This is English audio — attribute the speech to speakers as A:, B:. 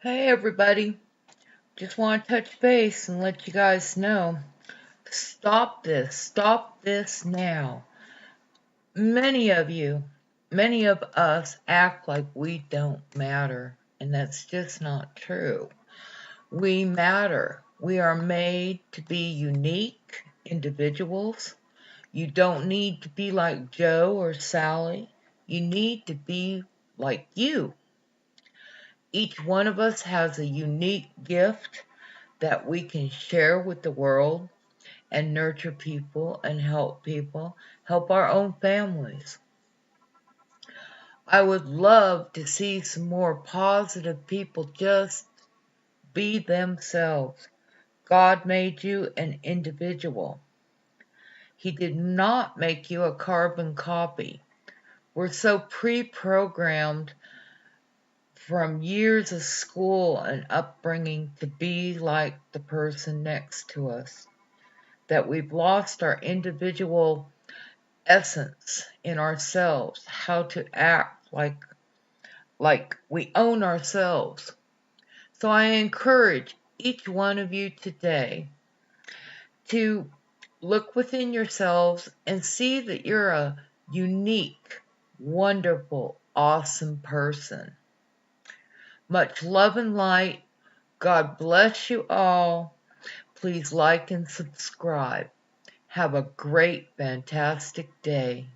A: Hey everybody, just want to touch base and let you guys know. Stop this now. Many of us act like we don't matter, and that's just not true. We matter. We are made to be unique individuals. You don't need to be like Joe or Sally. You need to be like you. Each one of us has a unique gift that we can share with the world and nurture people, help our own families. I would love to see some more positive people just be themselves. God made you an individual. He did not make you a carbon copy. We're so pre-programmed from years of school and upbringing to be like the person next to us, that we've lost our individual essence in ourselves, how to act like we own ourselves. So I encourage each one of you today to look within yourselves and see that you're a unique, wonderful, awesome person. Much love and light. God bless you all. Please like and subscribe. Have a great, fantastic day.